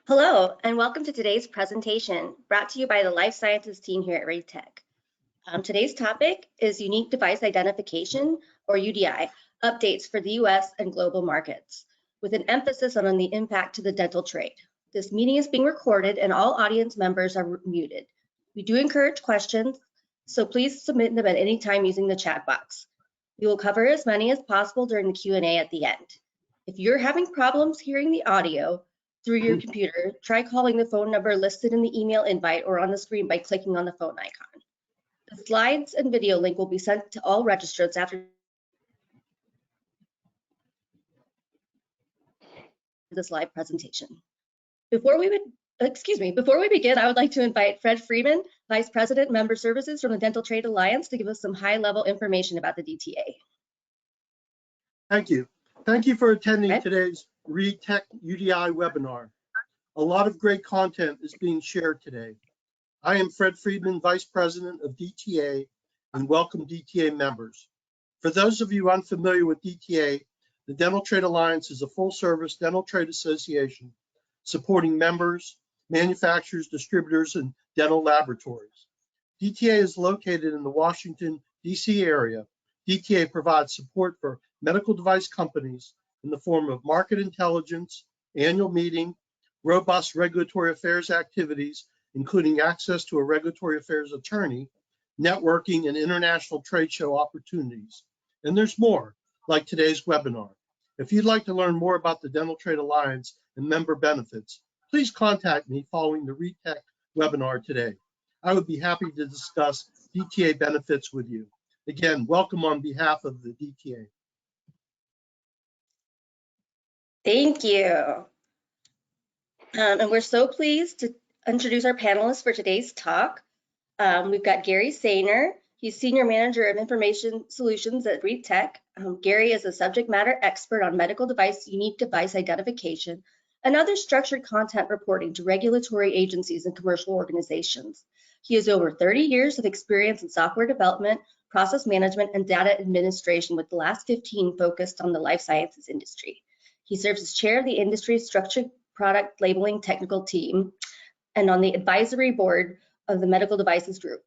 Hello, and welcome to today's presentation, brought to you by the Life Sciences team here at ReadTech. Today's topic is Unique Device Identification, or UDI, updates for the US and global markets, with an emphasis on the impact to the dental trade. This meeting is being recorded and all audience members are muted. We do encourage questions, so please submit them at any time using the chat box. We will cover as many as possible during the Q&A at the end. If you're having problems hearing the audio through your computer, try calling the phone number listed in the email invite or on the screen by clicking on the phone icon. The slides and video link will be sent to all registrants after this live presentation. Before we begin, I would like to invite Fred Freeman, Vice President, Member Services from the Dental Trade Alliance, to give us some high-level information about the DTA. Thank you. Thank you for attending today's ReadTech UDI webinar. A lot of great content is being shared today. I am Fred Freeman, Vice President of DTA, and welcome DTA members. For those of you unfamiliar with DTA, the Dental Trade Alliance is a full-service dental trade association supporting members, manufacturers, distributors, and dental laboratories. DTA is located in the Washington, D.C. area. DTA provides support for medical device companies in the form of market intelligence, annual meeting, robust regulatory affairs activities, including access to a regulatory affairs attorney, networking, and international trade show opportunities. And there's more, like today's webinar. If you'd like to learn more about the Dental Trade Alliance and member benefits, please contact me following the ReadTech webinar today. I would be happy to discuss DTA benefits with you. Again, welcome on behalf of the DTA. Thank you. And we're so pleased to introduce our panelists for today's talk. We've got Gary Saner. He's Senior Manager of Information Solutions at ReadTech. Gary is a subject matter expert on medical device, unique device identification, and other structured content reporting to regulatory agencies and commercial organizations. He has over 30 years of experience in software development, process management, and data administration, with the last 15 focused on the life sciences industry. He serves as chair of the industry's structured product labeling technical team and on the advisory board of the medical devices group.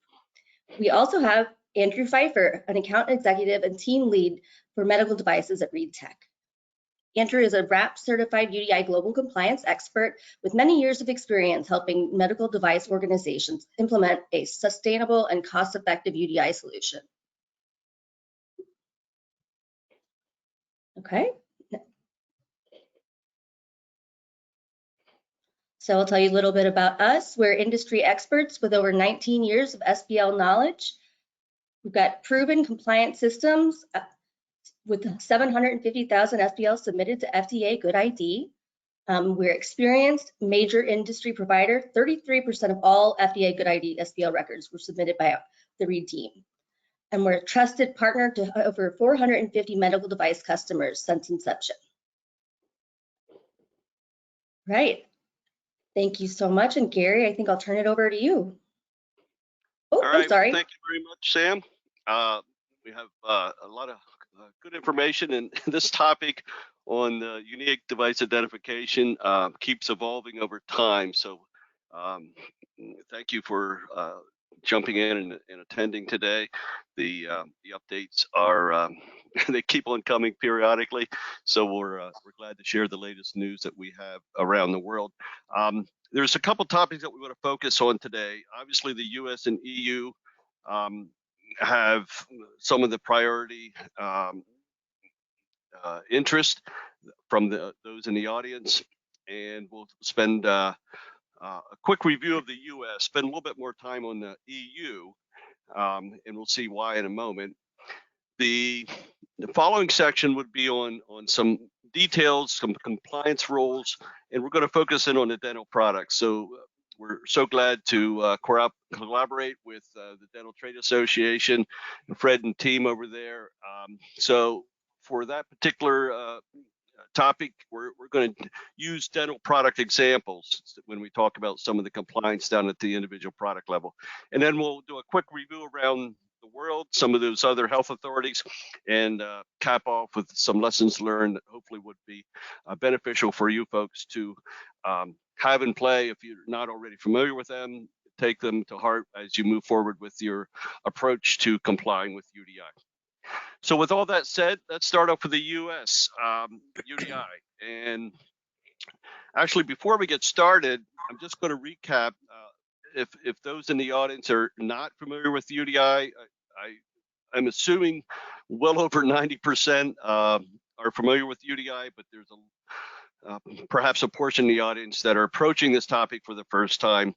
We also have Andrew Pfeifer, an account executive and team lead for medical devices at ReadTech. Andrew is a RAP certified UDI global compliance expert with many years of experience helping medical device organizations implement a sustainable and cost-effective UDI solution. Okay. So I'll tell you a little bit about us. We're industry experts with over 19 years of SPL knowledge. We've got proven compliance systems with 750,000 SPL submitted to FDA Good ID. We're experienced major industry provider. 33% of all FDA Good ID SPL records were submitted by the Read team. And we're a trusted partner to over 450 medical device customers since inception. Right. Thank you so much. And Gary, I think I'll turn it over to you. Oh, all right. I'm sorry. Well, thank you very much, Sam. We have a lot of good information, and this topic on unique device identification keeps evolving over time. So thank you for jumping in and attending today. The updates are they keep on coming periodically, so we're glad to share the latest news that we have around the world. There's a couple topics that we want to focus on today. Obviously, the U.S. and EU have some of the priority interest from those in the audience, and we'll spend a quick review of the U.S., spend a little bit more time on the EU, and we'll see why in a moment. The following section would be on some details, some compliance rules, and we're going to focus in on the dental products. So we're so glad to collaborate with the Dental Trade Association, Fred and team over there. So for that particular topic, we're going to use dental product examples when we talk about some of the compliance down at the individual product level. And then we'll do a quick review around the world, some of those other health authorities, and cap off with some lessons learned that hopefully would be beneficial for you folks to have in play. If you're not already familiar with them, take them to heart as you move forward with your approach to complying with UDI. So with all that said, let's start off with the U.S. UDI. And actually, before we get started, I'm just going to recap. If those in the audience are not familiar with UDI, I'm assuming well over 90% are familiar with UDI, but there's perhaps a portion of the audience that are approaching this topic for the first time.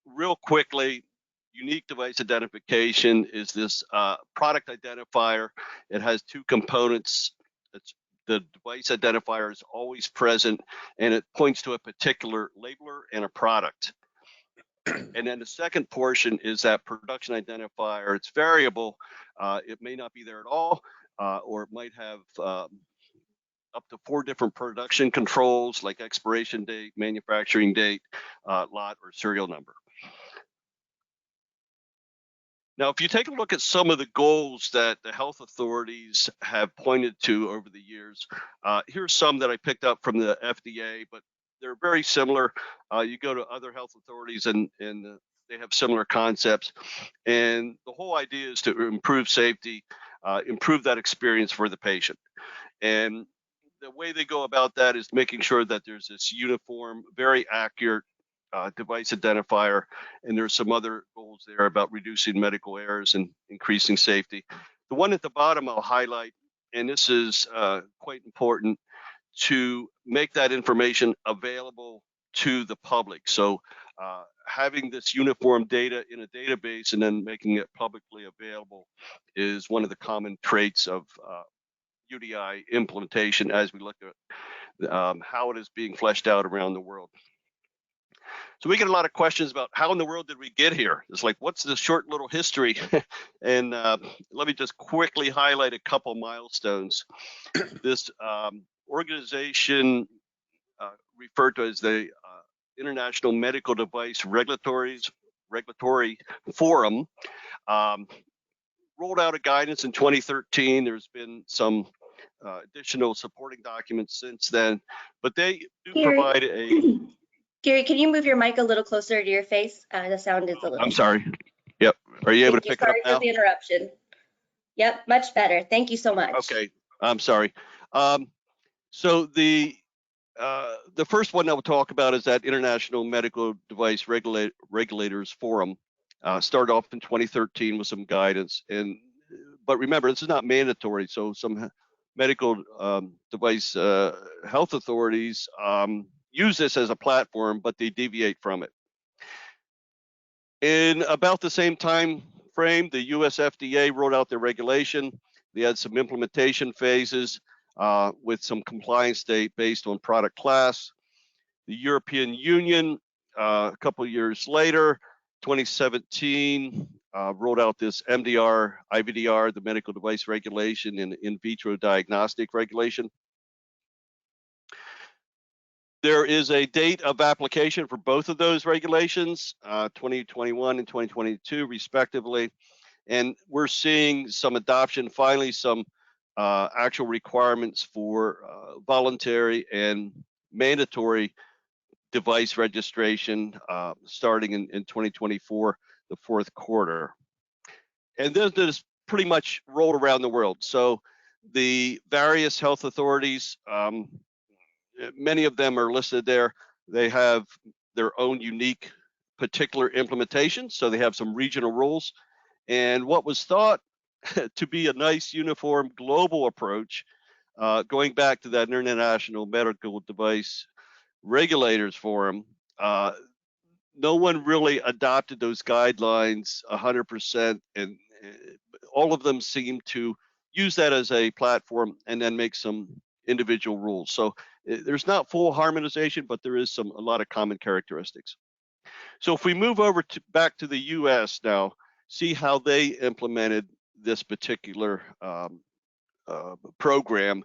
Real quickly, unique device identification is this product identifier. It has two components. The device identifier is always present, and it points to a particular labeler and a product. And then the second portion is that production identifier. It's variable. It may not be there at all, or it might have up to 4 different production controls like expiration date, manufacturing date, lot, or serial number. Now, if you take a look at some of the goals that the health authorities have pointed to over the years, here's some that I picked up from the FDA, but they're very similar. You go to other health authorities and they have similar concepts. And the whole idea is to improve safety, improve that experience for the patient. And the way they go about that is making sure that there's this uniform, very accurate device identifier, and there's some other goals there about reducing medical errors and increasing safety. The one at the bottom I'll highlight, and this is quite important, to make that information available to the public. So having this uniform data in a database and then making it publicly available is one of the common traits of UDI implementation as we look at how it is being fleshed out around the world. So we get a lot of questions about how in the world did we get here? It's like, what's this short little history? And let me just quickly highlight a couple milestones. This organization referred to as the International Medical Device Regulatory Forum rolled out a guidance in 2013. There's been some additional supporting documents since then, but they do provide a... Gary, can you move your mic a little closer to your face? The sound is a little... I'm sorry. Yep. Are you able to pick it up now? Sorry for the interruption. Yep, much better. Thank you so much. Okay, I'm sorry. So the first one that we'll talk about is that International Medical Device Regulators Forum. Started off in 2013 with some guidance, but remember, this is not mandatory. So some medical device health authorities use this as a platform, but they deviate from it. In about the same time frame, the US FDA wrote out their regulation. They had some implementation phases with some compliance date based on product class. The European Union, a couple of years later, 2017, rolled out this MDR, IVDR, the medical device regulation, and in vitro diagnostic regulation. There is a date of application for both of those regulations, 2021 and 2022, respectively. And we're seeing some adoption, finally, some actual requirements for voluntary and mandatory device registration starting in 2024, the fourth quarter. And this is pretty much rolled around the world. So the various health authorities, many of them are listed there. They have their own unique particular implementation. So they have some regional rules. And what was thought to be a nice uniform global approach, going back to that International Medical Device Regulators Forum, no one really adopted those guidelines 100%, and all of them seem to use that as a platform and then make some individual rules. So there's not full harmonization, but there is a lot of common characteristics. So if we move over back to the US now, see how they implemented this particular program.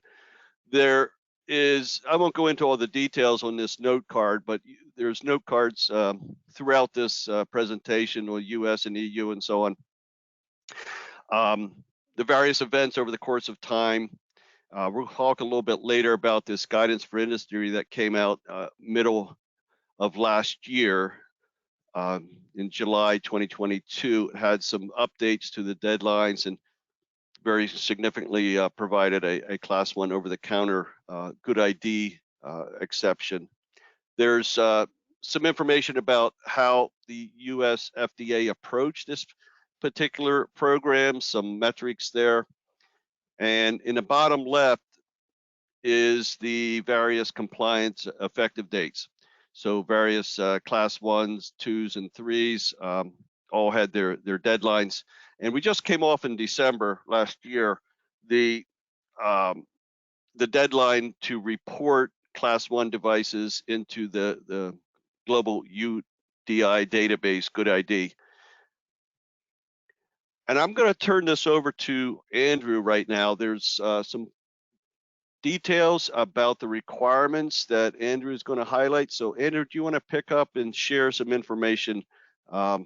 There is, I won't go into all the details on this note card, but there's note cards throughout this presentation on US and EU and so on. The various events over the course of time. We'll talk a little bit later about this guidance for industry that came out middle of last year, in July 2022, it had some updates to the deadlines and very significantly provided a Class 1 over-the-counter good ID exception. There's some information about how the US FDA approached this particular program, some metrics there. And in the bottom left is the various compliance effective dates. So various Class 1s, 2s, and 3s all had their deadlines. And we just came off in December last year the deadline to report Class 1 devices into the global UDI database, Good ID. And I'm going to turn this over to Andrew right now. There's some details about the requirements that Andrew is going to highlight. So Andrew, do you want to pick up and share some information about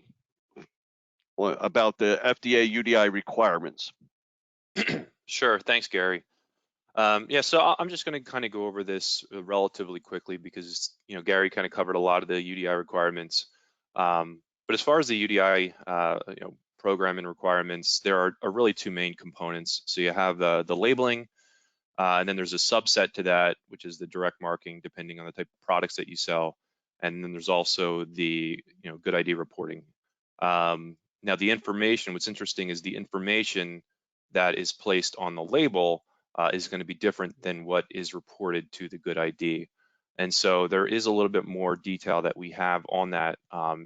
the FDA UDI requirements? Sure, thanks, Gary. Yeah, so I'm just going to kind of go over this relatively quickly because Gary kind of covered a lot of the UDI requirements. But as far as the UDI program and requirements, there are really two main components. So you have the labeling, and then there's a subset to that, which is the direct marking, depending on the type of products that you sell. And then there's also the good ID reporting. Now the information, what's interesting is the information that is placed on the label is going to be different than what is reported to the good ID. And so there is a little bit more detail that we have on that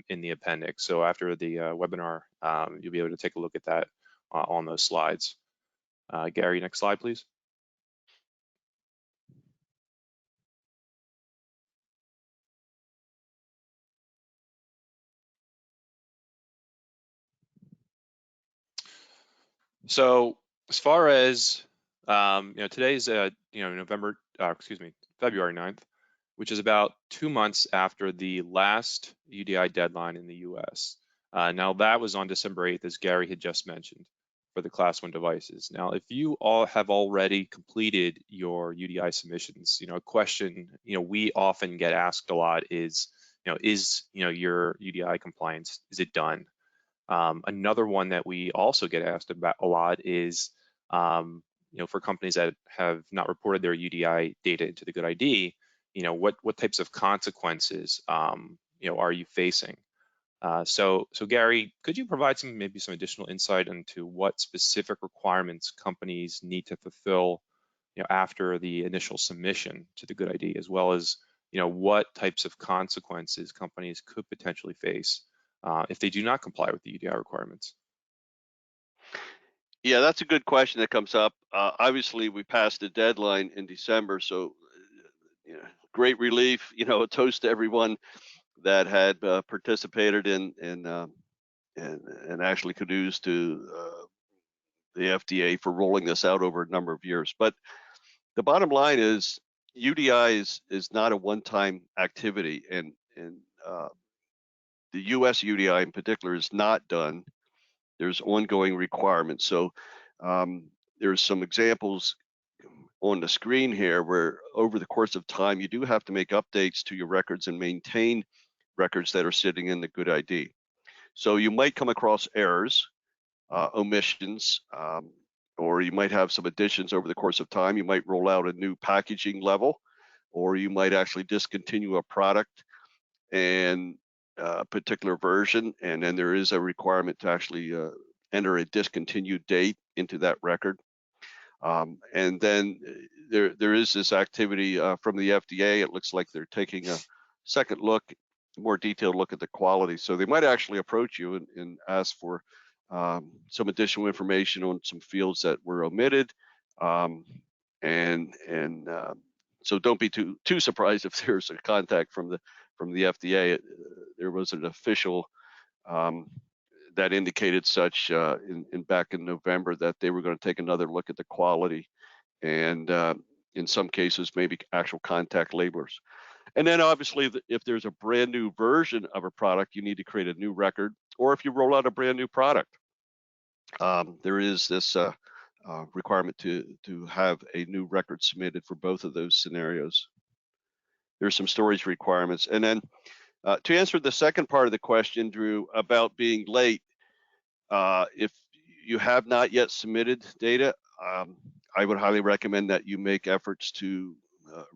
in the appendix. So after the webinar, you'll be able to take a look at that on those slides. Gary, next slide, please. So as far as today's February 9th, which is about 2 months after the last UDI deadline in the US. Now that was on December 8th, as Gary had just mentioned, for the Class 1 devices. Now, if you all have already completed your UDI submissions, a question we often get asked a lot is, is your UDI compliance, is it done? Another one that we also get asked about a lot is, for companies that have not reported their UDI data into the good ID, what types of consequences, are you facing? So Gary, could you provide maybe some additional insight into what specific requirements companies need to fulfill, after the initial submission to the good ID, as well as, what types of consequences companies could potentially face if they do not comply with the UDI requirements? Yeah, that's a good question that comes up. Obviously, we passed the deadline in December, so great relief. A toast to everyone that had participated and actually kudos to the FDA for rolling this out over a number of years. But the bottom line is UDI is not a one-time activity, and the US UDI in particular is not done. There's ongoing requirements. So there's some examples on the screen here where over the course of time, you do have to make updates to your records and maintain records that are sitting in the good ID. So you might come across errors, omissions, or you might have some additions over the course of time. You might roll out a new packaging level, or you might actually discontinue a product and a particular version, and then there is a requirement to actually enter a discontinued date into that record. And then there is this activity from the FDA. It looks like they're taking a second look, more detailed look at the quality. So they might actually approach you and ask for some additional information on some fields that were omitted. So don't be too surprised if there's a contact from the FDA. There was an official that indicated such back in November that they were going to take another look at the quality and in some cases maybe actual contact labelers. And then obviously if there's a brand new version of a product, you need to create a new record, or if you roll out a brand new product, there is this requirement to have a new record submitted for both of those scenarios. there's some storage requirements. And then to answer the second part of the question, Drew, about being late, if you have not yet submitted data, I would highly recommend that you make efforts to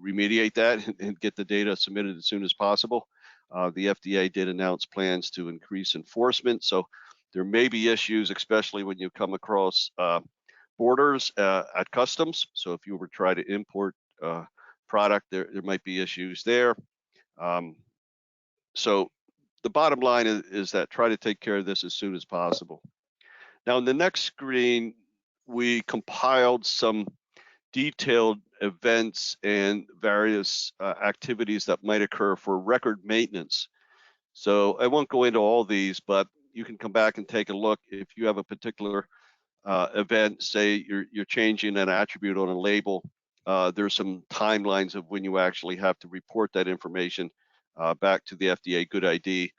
remediate that and get the data submitted as soon as possible. The FDA did announce plans to increase enforcement, so there may be issues, especially when you come across borders at customs. So if you were to try to import product, there might be issues there. So the bottom line is that try to take care of this as soon as possible. Now, in the next screen, we compiled some detailed events and various activities that might occur for record maintenance. So I won't go into all these, but you can come back and take a look if you have a particular event, say you're changing an attribute on a label. There's some timelines of when you actually have to report that information back to the FDA Good ID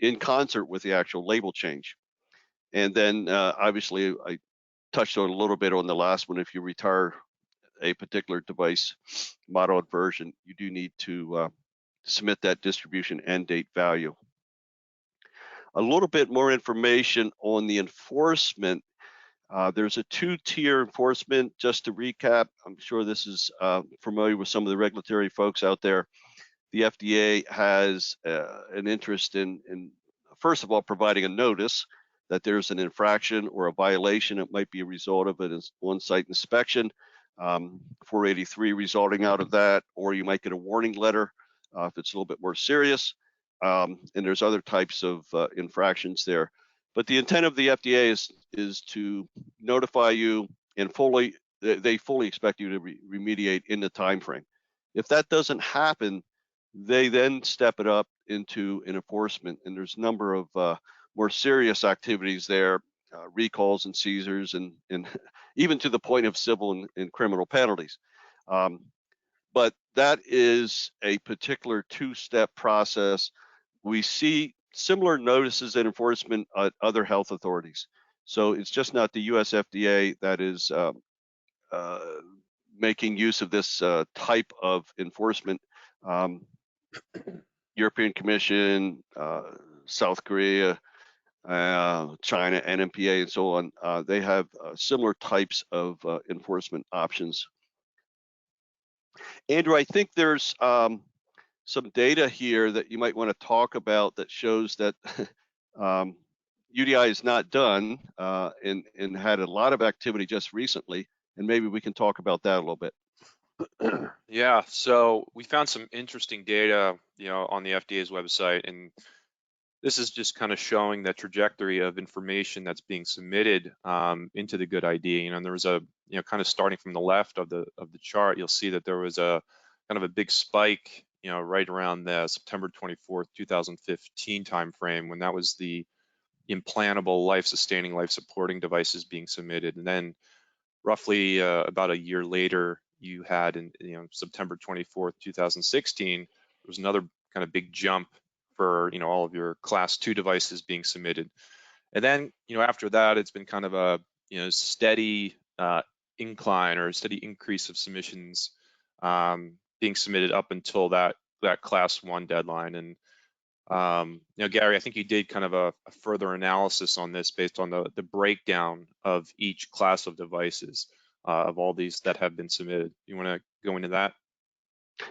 in concert with the actual label change. And then obviously I touched on a little bit on the last one. If you retire a particular device model and version, you do need to submit that distribution end date value. A little bit more information on the enforcement. There's a two-tier enforcement. Just to recap, I'm sure this is familiar with some of the regulatory folks out there. The FDA has an interest in, first of all, providing a notice that there's an infraction or a violation. It might be a result of an on-site inspection, 483 resulting out of that, or you might get a warning letter if it's a little bit more serious. And there's other types of infractions there. But the intent of the FDA is to notify you and they fully expect you to remediate in the time frame. If that doesn't happen, they then step it up into an enforcement, and there's a number of more serious activities there, recalls and seizures, and even to the point of civil and criminal penalties. But that is a particular two-step process. We see similar notices and enforcement at other health authorities. So it's just not the US FDA that is making use of this type of enforcement. European Commission, South Korea, China, NMPA, and so on, they have similar types of enforcement options. Andrew, I think there's some data here that you might want to talk about that shows that UDI is not done and had a lot of activity just recently, and maybe we can talk about that a little bit. Yeah, so we found some interesting data, on the FDA's website, and this is just kind of showing the trajectory of information that's being submitted into the Good ID. And there was a, kind of starting from the left of the chart, you'll see that there was a kind of a big spike, right around the September 24th, 2015 timeframe, when that was the implantable life-sustaining, life-supporting devices being submitted. And then roughly about a year later, you had in September 24th, 2016, there was another kind of big jump for all of your class 2 devices being submitted. And then after that, it's been kind of a steady incline or steady increase of submissions being submitted up until that class 1 deadline. And Gary, I think you did kind of a further analysis on this based on the breakdown of each class of devices of all these that have been submitted. You want to go into that?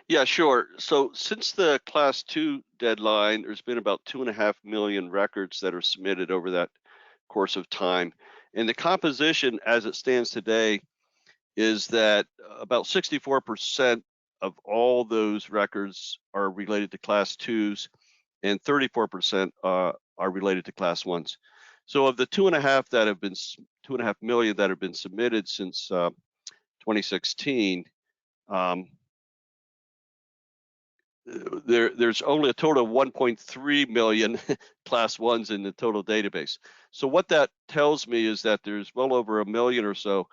Yeah, sure. So since the class 2 deadline, there's been about 2.5 million records that are submitted over that course of time. And the composition as it stands today is that about 64% of all those records are related to class 2s and 34% are related to class 1s. So of the 2.5 million that have been submitted since 2016, there's only a total of 1.3 million class 1s in the total database. So what that tells me is that there's well over 1 million or so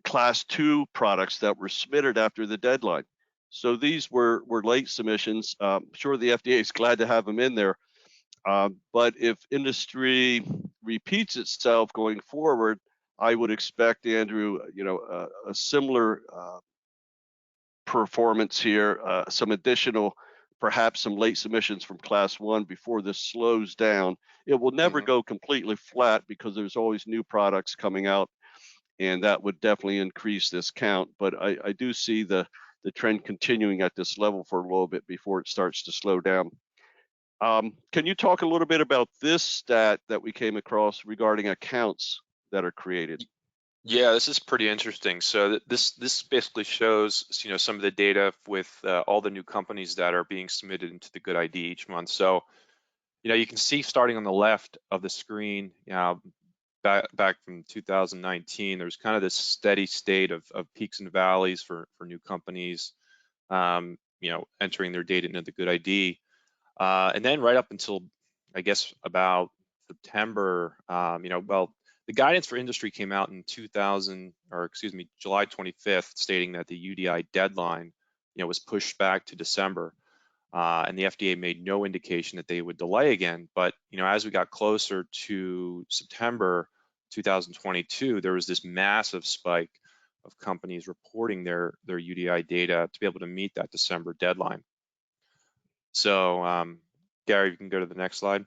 class 2 products that were submitted after the deadline. So these were late submissions. I'm sure the FDA is glad to have them in there. But if industry repeats itself going forward, I would expect, Andrew, a similar performance here, some additional, perhaps some late submissions from class 1 before this slows down. It will never go completely flat because there's always new products coming out, and that would definitely increase this count. But I do see the trend continuing at this level for a little bit before it starts to slow down. Can you talk a little bit about this stat that we came across regarding accounts that are created? Yeah, this is pretty interesting. So this basically shows, you know, some of the data with all the new companies that are being submitted into the Good ID each month. So, you know, you can see starting on the left of the screen, you know, back from 2019, there's kind of this steady state of peaks and valleys for new companies, you know, entering their data into the Good ID. And then right up until, I guess, about September, you know, well, the guidance for industry came out in July 25th, stating that the UDI deadline, you know, was pushed back to December. And the FDA made no indication that they would delay again. But, you know, as we got closer to September 2022, there was this massive spike of companies reporting their UDI data to be able to meet that December deadline. So, Gary, you can go to the next slide.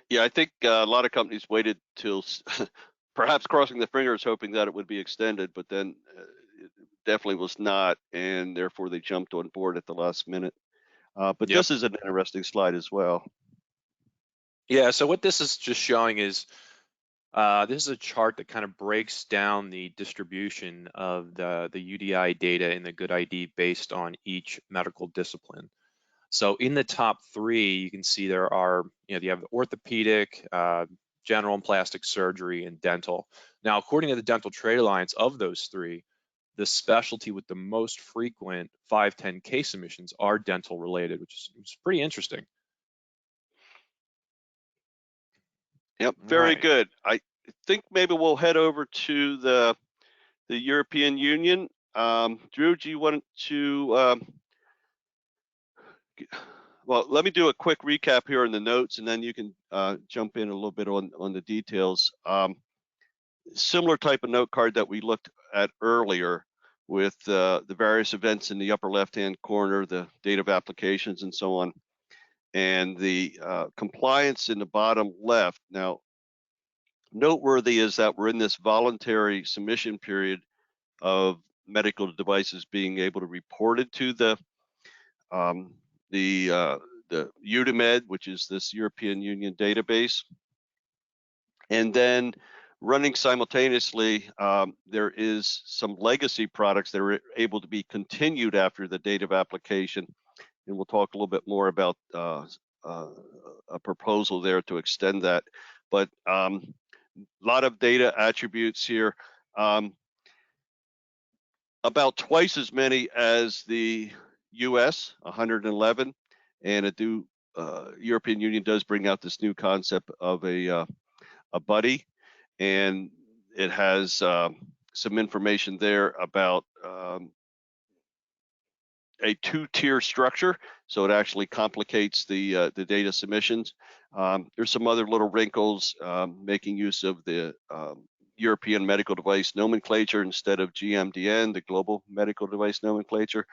Yeah, I think a lot of companies waited till perhaps crossing their fingers, hoping that it would be extended, but then it definitely was not, and therefore they jumped on board at the last minute. But Yep. this is an interesting slide as well. Yeah, so what this is just showing is this is a chart that kind of breaks down the distribution of the UDI data in the Good ID based on each medical discipline. So in the top 3, you can see there are, you know, you have the orthopedic, general and plastic surgery, and dental. Now, according to the Dental Trade Alliance, of those 3, the specialty with the most frequent 510K submissions are dental related, which is pretty interesting. Yep, very Right. good. I think maybe we'll head over to the European Union. Drew, do you want to? Well, let me do a quick recap here in the notes, and then you can jump in a little bit on the details. Similar type of note card that we looked at earlier, with the various events in the upper left-hand corner, the date of applications, and so on, and the compliance in the bottom left. Now, noteworthy is that we're in this voluntary submission period of medical devices being able to report it to the UDI, which is this European Union database, and then running simultaneously, there is some legacy products that are able to be continued after the date of application, and we'll talk a little bit more about a proposal there to extend that. But a lot of data attributes here, about twice as many as the US, 111, and European Union does bring out this new concept of a buddy, and it has some information there about a 2-tier structure, so it actually complicates the data submissions. There's some other little wrinkles, making use of the European medical device nomenclature instead of GMDN, the global medical device nomenclature.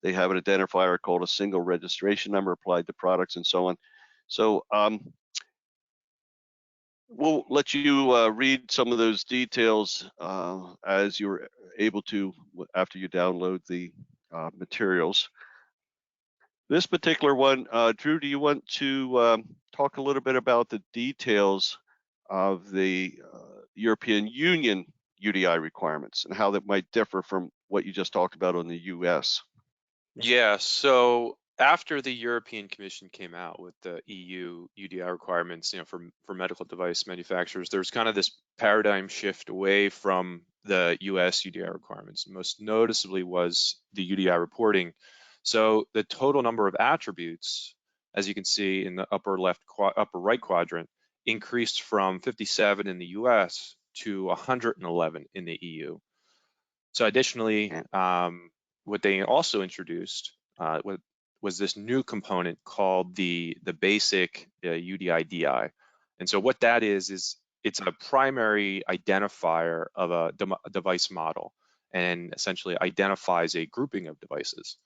They have an identifier called a single registration number applied to products and so on. So we'll let you read some of those details as you're able to after you download the materials. This particular one, Drew, do you want to talk a little bit about the details of the European Union UDI requirements and how that might differ from what you just talked about on the US? Yeah, so after the European Commission came out with the EU UDI requirements, you know, for medical device manufacturers, there's kind of this paradigm shift away from the US UDI requirements. Most noticeably was the UDI reporting. So the total number of attributes, as you can see in the upper right quadrant, increased from 57 in the US to 111 in the EU. So additionally, what they also introduced was this new component called the basic UDI DI. And so what that is it's a primary identifier of a device model. and essentially identifies a grouping of devices.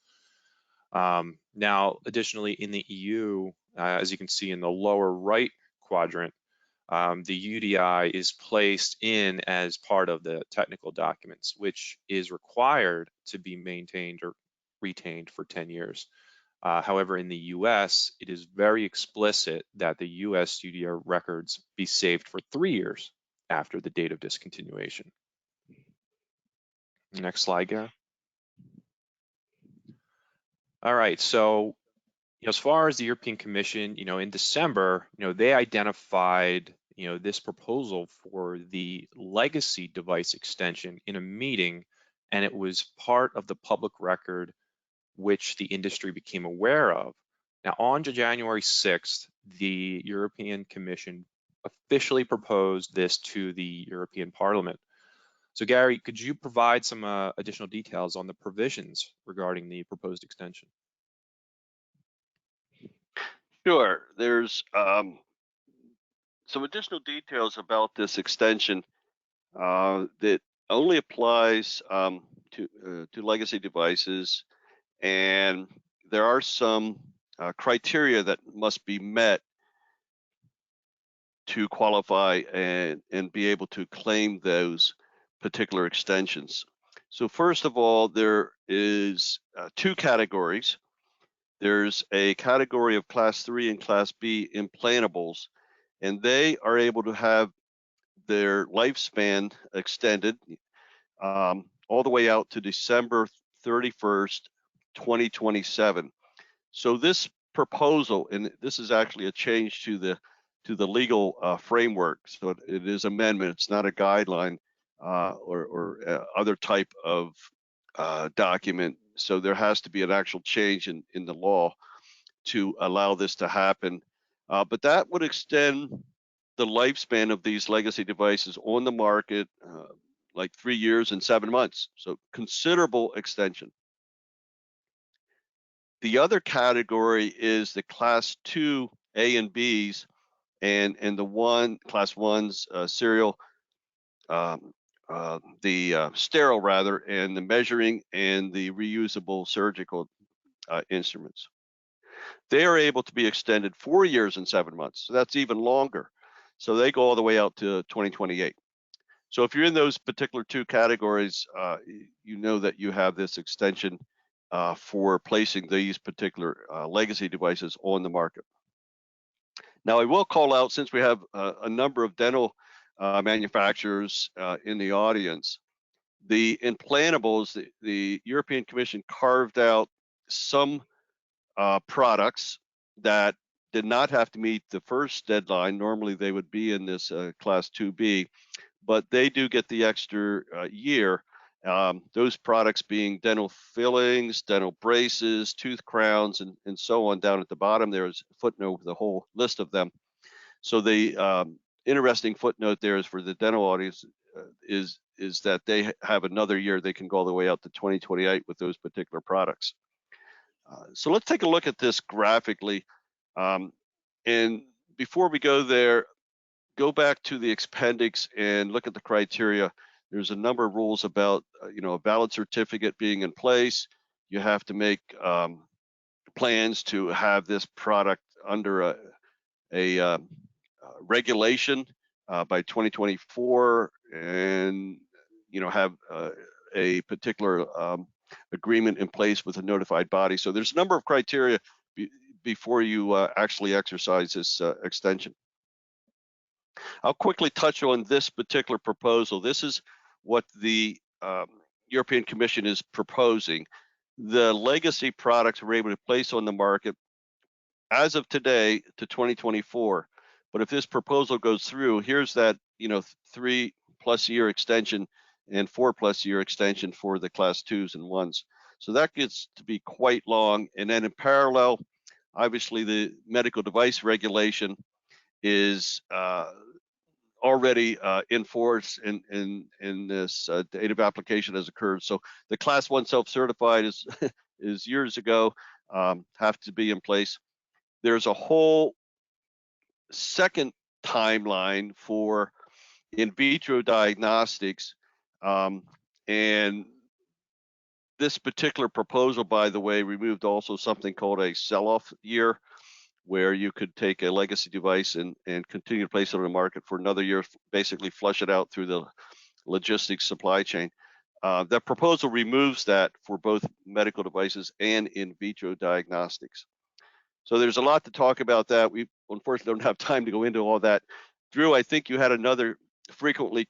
Now, additionally, in the EU, as you can see in the lower right quadrant, the UDI is placed in as part of the technical documents, which is required to be maintained or retained for 10 years. However, in the US, it is very explicit that the US UDI records be saved for 3 years after the date of discontinuation. Next slide, Gary. All right, so as far as the European Commission, in December, they identified, this proposal for the legacy device extension in a meeting, and it was part of the public record which the industry became aware of. Now, on January 6th, the European Commission officially proposed this to the European Parliament. So, Gary, could you provide some additional details on the provisions regarding the proposed extension? Sure. There's some additional details about this extension that only applies to legacy devices, and there are some criteria that must be met to qualify and be able to claim those particular extensions. So first of all, there is 2 categories. There's a category of Class 3 and Class B implantables, and they are able to have their lifespan extended all the way out to December 31st, 2027. So this proposal, and this is actually a change to the legal framework. So it is amendment. It's not a guideline or other type of document. So there has to be an actual change in the law to allow this to happen. But that would extend the lifespan of these legacy devices on the market like 3 years and 7 months. So considerable extension. The other category is the Class 2 A and Bs, and the Class 1s serial, the sterile rather, and the measuring and the reusable surgical instruments. They are able to be extended 4 years and 7 months. So that's even longer. So they go all the way out to 2028. So if you're in those particular 2 categories, you know that you have this extension for placing these particular legacy devices on the market. Now, I will call out, since we have a number of dental manufacturers in the audience, the implantables, the European Commission carved out some products that did not have to meet the first deadline. Normally, they would be in this Class 2B, but they do get the extra year. Those products being dental fillings, dental braces, tooth crowns, and so on. Down at the bottom, there's a footnote with a whole list of them. So the interesting footnote there is for the dental audience is that they have another year. They can go all the way out to 2028 with those particular products. So let's take a look at this graphically. And before we go there, go back to the appendix and look at the criteria. There's a number of rules about, a valid certificate being in place. You have to make plans to have this product under a regulation by 2024, and have a particular agreement in place with a notified body. So there's a number of criteria before you actually exercise this extension. I'll quickly touch on this particular proposal. This is what the European Commission is proposing. The legacy products we're able to place on the market as of today to 2024. But if this proposal goes through, here's that 3+ year extension and 4+ year extension for the Class 2s and 1s. So that gets to be quite long. And then in parallel, obviously the medical device regulation is already in force in this date of application has occurred. So the Class 1 self-certified is years ago, have to be in place. There's a whole second timeline for in vitro diagnostics, and This particular proposal, by the way, removed also something called a sell-off year, where you could take a legacy device and continue to place it on the market for another year, basically flush it out through the logistics supply chain. That proposal removes that for both medical devices and in vitro diagnostics. So there's a lot to talk about that. We unfortunately don't have time to go into all that. Drew, I think you had another frequently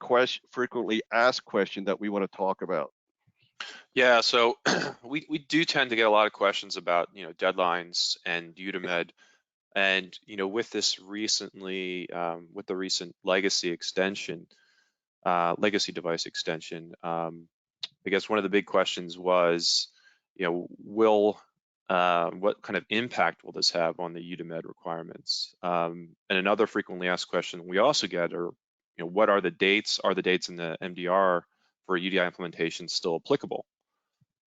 asked question that we want to talk about. Yeah, so we do tend to get a lot of questions about, deadlines and UDIMED. And, with this recently, with the recent legacy extension, legacy device extension, I guess one of the big questions was, what kind of impact will this have on the UDIMED requirements? And another frequently asked question we also get are, what are the dates? Are the dates in the MDR for UDI implementation still applicable?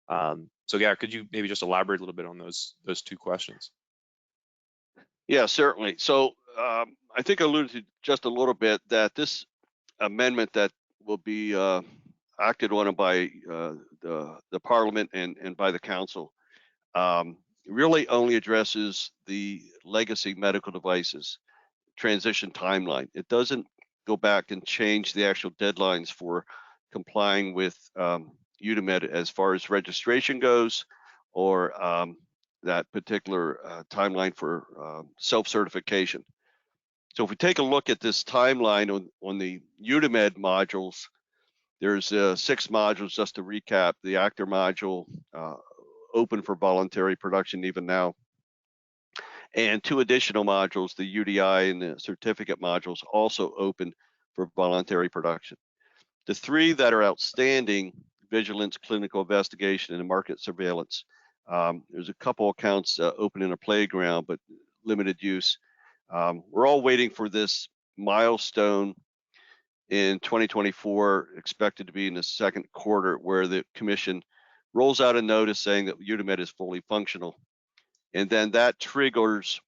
So yeah, could you maybe just elaborate a little bit on those two questions? Yeah, certainly. So I think I alluded to just a little bit that this amendment that will be acted on by the Parliament and by the Council really only addresses the legacy medical devices transition timeline. It doesn't go back and change the actual deadlines for complying with UDIMED as far as registration goes, or that particular timeline for self-certification. So if we take a look at this timeline on the UDIMED modules, there's 6 modules. Just to recap: the actor module, open for voluntary production even now, and 2 additional modules, the UDI and the certificate modules, also open for voluntary production. The 3 that are outstanding: vigilance, clinical investigation, and market surveillance. There's a couple accounts open in a playground, but limited use. We're all waiting for this milestone in 2024, expected to be in the second quarter, where the Commission rolls out a notice saying that UDIMED is fully functional. And then that triggers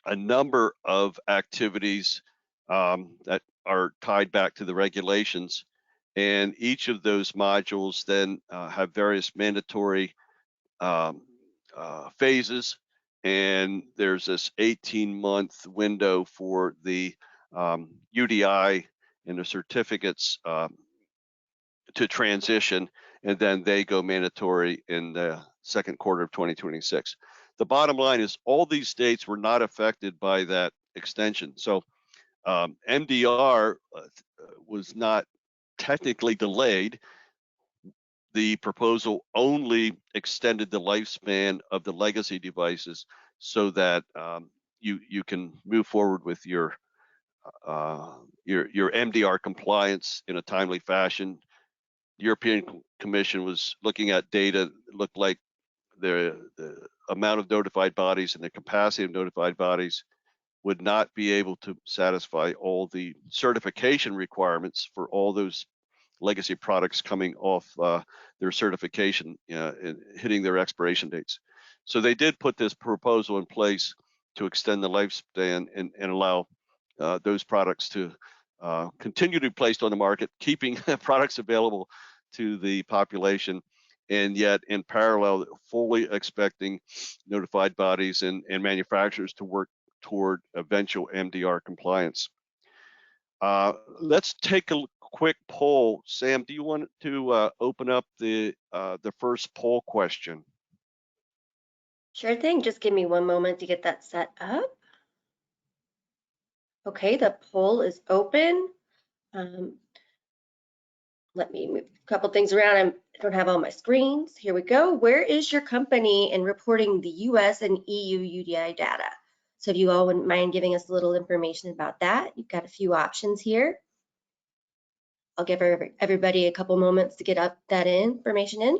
a number of activities that are tied back to the regulations. And each of those modules then have various mandatory phases. And there's this 18-month window for the UDI and the certificates to transition, and then they go mandatory in the second quarter of 2026. The bottom line is all these states were not affected by that extension. So MDR was not technically delayed. The proposal only extended the lifespan of the legacy devices so that you can move forward with your MDR compliance in a timely fashion. The European Commission was looking at data. It looked like the amount of notified bodies and the capacity of notified bodies would not be able to satisfy all the certification requirements for all those legacy products coming off their certification and hitting their expiration dates. So they did put this proposal in place to extend the lifespan and allow those products to continue to be placed on the market, keeping products available to the population, and yet in parallel, fully expecting notified bodies and manufacturers to work toward eventual MDR compliance. Let's take a quick poll. Sam, do you want to open up the first poll question? Sure thing. Just give me one moment to get that set up. Okay, the poll is open. Let me move a couple things around. I don't have all my screens. Here we go. Where is your company in reporting the US and EU UDI data? So if you all wouldn't mind giving us a little information about that, you've got a few options here. I'll give everybody a couple moments to get up that information in.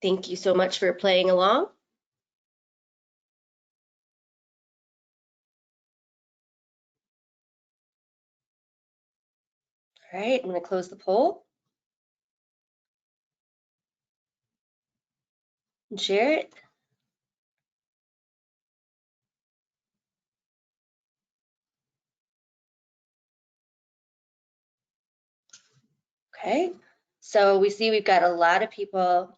Thank you so much for playing along. All right, I'm going to close the poll and share it. Okay, so we see we've got a lot of people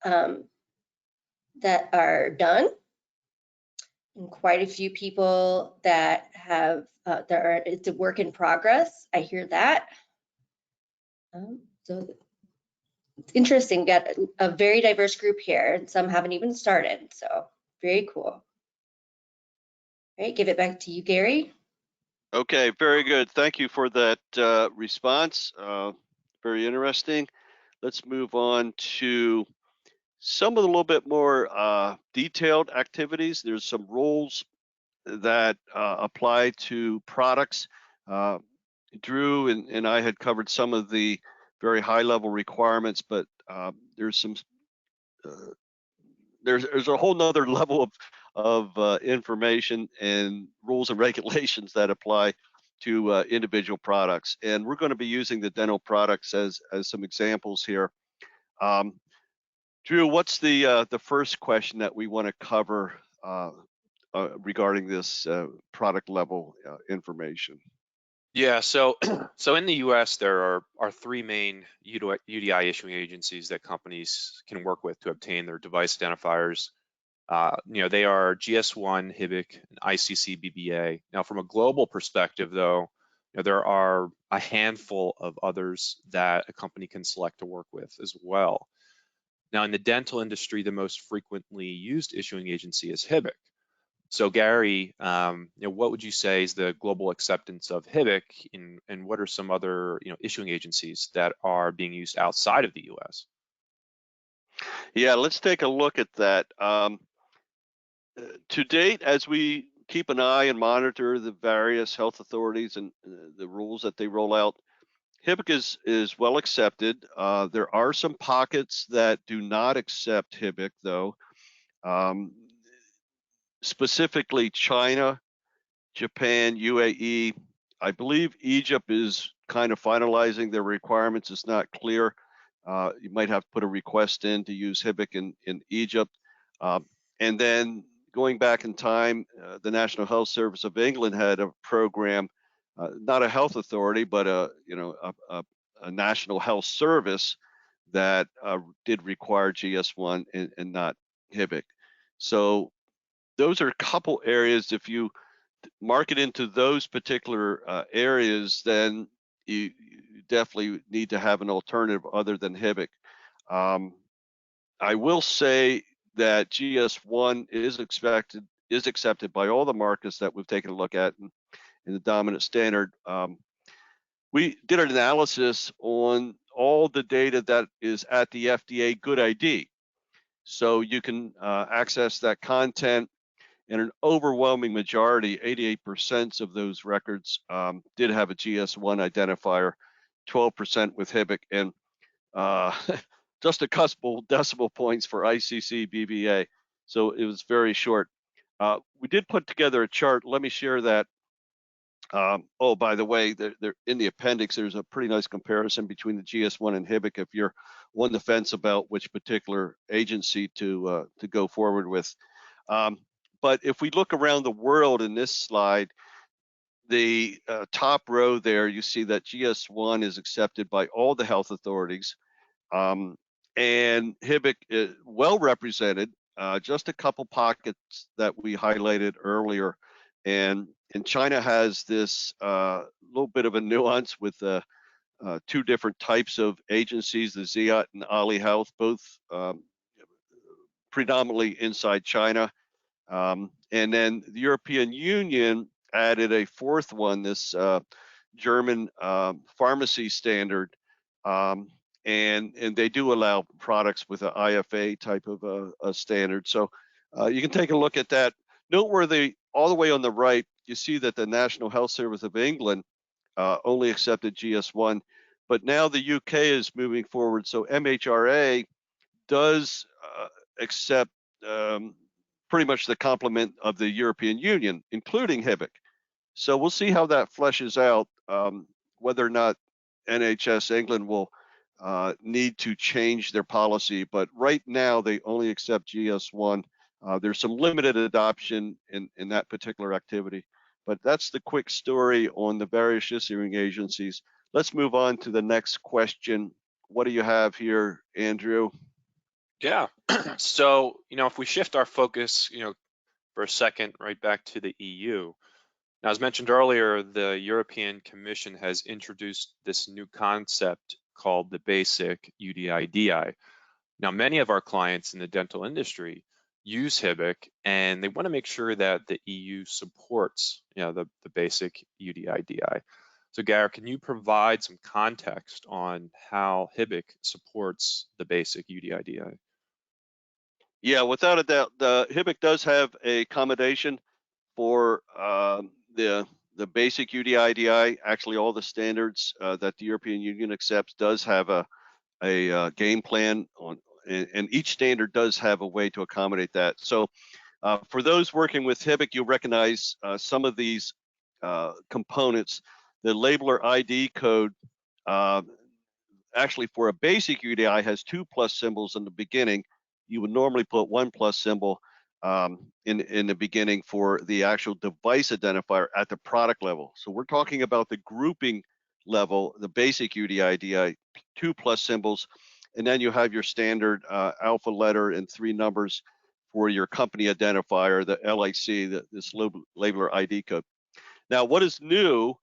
that are done, and quite a few people that have it's a work in progress. I hear that. So it's interesting. We've got a very diverse group here, and some haven't even started. So very cool. All right, give it back to you, Gary. Okay, very good. Thank you for that response. Very interesting. Let's move on to some of the little bit more detailed activities. There's some rules that apply to products. Drew and I had covered some of the very high level requirements, but there's some there's a whole nother level of information and rules and regulations that apply to individual products. And we're going to be using the dental products as some examples here. Drew, what's the first question that we want to cover regarding this product level information? Yeah, so in the US, there are three main UDI issuing agencies that companies can work with to obtain their device identifiers. They are GS1, HIBIC, and ICC BBA. Now, from a global perspective, though, there are a handful of others that a company can select to work with as well. Now, in the dental industry, the most frequently used issuing agency is HIBIC. So, Gary, what would you say is the global acceptance of HIBIC, and what are some other issuing agencies that are being used outside of the U.S.? Yeah, let's take a look at that. To date, as we keep an eye and monitor the various health authorities and the rules that they roll out, HIBIC is well accepted. There are some pockets that do not accept HIBIC, though. Specifically China, Japan, UAE. I believe Egypt is kind of finalizing their requirements. It's not clear. You might have to put a request in to use HIBIC in Egypt. And then going back in time, the National Health Service of England had a program, not a health authority, but a national health service that did require GS1 and not HIBIC. So those are a couple areas. If you market into those particular areas, then you definitely need to have an alternative other than HIBIC. I will say that GS1 is accepted by all the markets that we've taken a look at in the dominant standard. We did an analysis on all the data that is at the FDA Good ID. So you can access that content, and an overwhelming majority, 88% of those records did have a GS1 identifier, 12% with HIBIC, and just a couple decimal points for ICC BBA. So it was very short. We did put together a chart. Let me share that. Oh, by the way, there in the appendix, there's a pretty nice comparison between the GS1 and HIBIC if you're on the fence about which particular agency to go forward with. But if we look around the world in this slide, the top row there, you see that GS1 is accepted by all the health authorities, and HIBIC is well represented. Just a couple pockets that we highlighted earlier, and China has this little bit of a nuance with two different types of agencies, the Ziyat and Ali Health, both predominantly inside China. And then the European Union added a fourth one, this German pharmacy standard, and they do allow products with an IFA type of a standard. So you can take a look at that. Noteworthy, all the way on the right, you see that the National Health Service of England only accepted GS1, but now the UK is moving forward. So MHRA does accept pretty much the complement of the European Union, including HIBIC. So we'll see how that fleshes out, whether or not NHS England will need to change their policy. But right now, they only accept GS1. There's some limited adoption in that particular activity. But that's the quick story on the various issuing agencies. Let's move on to the next question. What do you have here, Andrew? Yeah. So, if we shift our focus, for a second, right back to the EU. Now, as mentioned earlier, the European Commission has introduced this new concept called the basic UDI-DI. Now, many of our clients in the dental industry use HIBIC, and they want to make sure that the EU supports, the basic UDI-DI. So, Gary, can you provide some context on how HIBIC supports the basic UDI-DI? Yeah, without a doubt, the HIBIC does have a accommodation for the basic UDI-DI. Actually, all the standards that the European Union accepts does have a game plan on, and each standard does have a way to accommodate that. So for those working with HIBIC, you'll recognize some of these components. The labeler ID code, actually for a basic UDI, has 2+ symbols in the beginning. You would normally put 1+ symbol in the beginning for the actual device identifier at the product level. So we're talking about the grouping level, the basic UDI-DI, 2+ symbols, and then you have your standard alpha letter and 3 numbers for your company identifier, the LIC, this labeler ID code. Now, what is new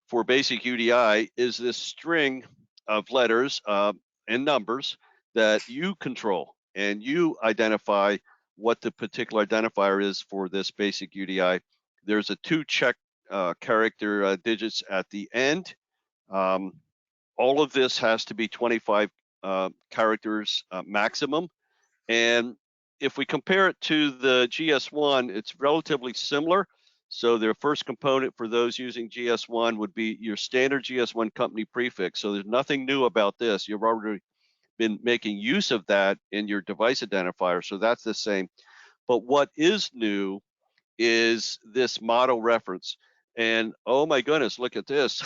for basic UDI is this string of letters and numbers that you control, and you identify what the particular identifier is for this basic UDI. There's a 2 check character digits at the end. All of this has to be 25 characters maximum. And if we compare it to the GS1, it's relatively similar. So the first component for those using GS1 would be your standard GS1 company prefix. So there's nothing new about this. You've already been making use of that in your device identifier. So that's the same. But what is new is this model reference. And oh my goodness, look at this.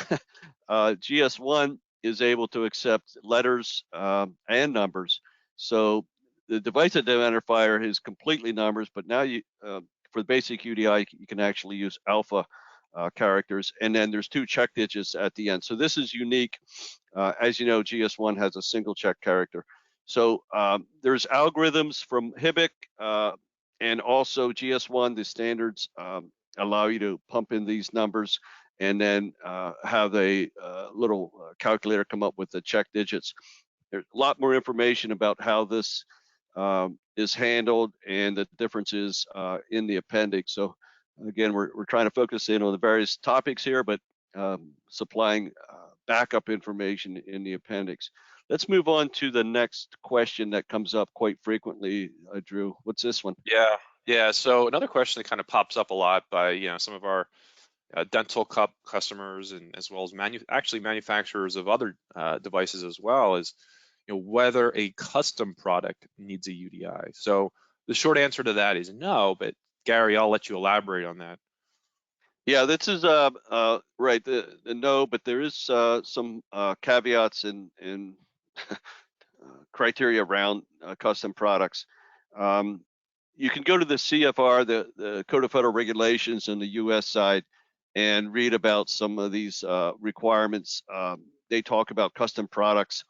GS1 is able to accept letters and numbers. So the device identifier is completely numbers, but now you, for the basic UDI, you can actually use alpha characters, and then there's 2 check digits at the end. So this is unique. As you know, GS1 has a single check character. So there's algorithms from HIBIC and also GS1. The standards allow you to pump in these numbers and then have a little calculator come up with the check digits. There's a lot more information about how this is handled and the differences in the appendix. So again, we're trying to focus in on the various topics here, but supplying backup information in the appendix. Let's move on to the next question that comes up quite frequently, Drew. What's this one? Yeah. So another question that kind of pops up a lot by some of our dental customers, and as well as manufacturers of other devices as well, is whether a custom product needs a UDI. So the short answer to that is no, but Gary, I'll let you elaborate on that. Yeah, this is right, the no, but there is some caveats and criteria around custom products. You can go to the CFR, the Code of Federal Regulations on the US side, and read about some of these requirements. They talk about custom products.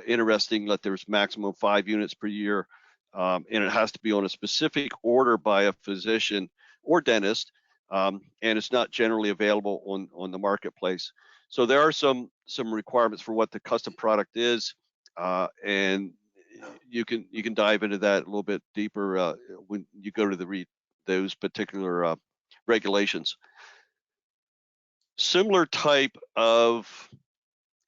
Interesting that there's maximum 5 units per year, and it has to be on a specific order by a physician or dentist, and it's not generally available on the marketplace. So there are some requirements for what the custom product is, and you can dive into that a little bit deeper when you go to read those particular regulations. Similar type of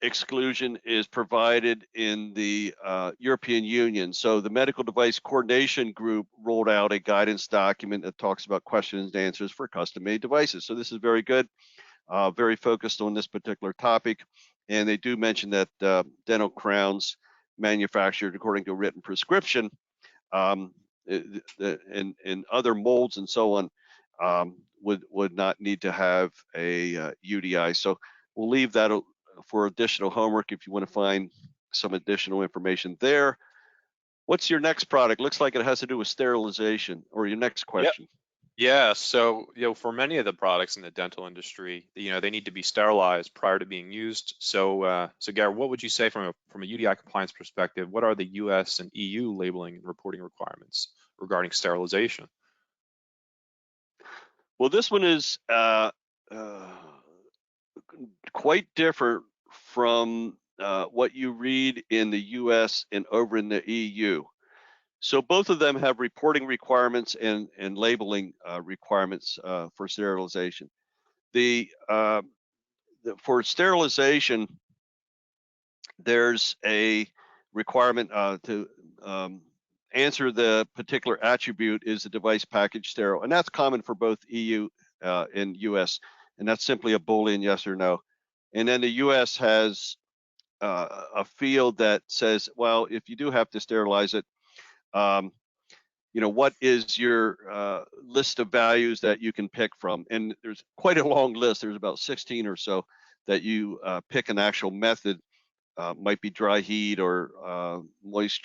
exclusion is provided in the European Union. So the Medical Device Coordination Group rolled out a guidance document that talks about questions and answers for custom-made devices. So this is very good, very focused on this particular topic. And they do mention that dental crowns manufactured according to a written prescription and other molds and so on would not need to have a UDI. So we'll leave that for additional homework if you want to find some additional information there. What's your next product? Looks like it has to do with sterilization, or your next question. Yeah, so for many of the products in the dental industry, they need to be sterilized prior to being used. So, Gary, what would you say from a UDI compliance perspective? What are the U.S. and EU labeling and reporting requirements regarding sterilization? Well, this one is quite different from what you read in the US and over in the EU. So both of them have reporting requirements and labeling requirements for sterilization. For sterilization, there's a requirement to answer the particular attribute, is the device package sterile, and that's common for both EU and US, and that's simply a Boolean yes or no. And then the US has a field that says, well, if you do have to sterilize it, what is your list of values that you can pick from? And there's quite a long list. There's about 16 or so that you pick an actual method. Might be dry heat or moist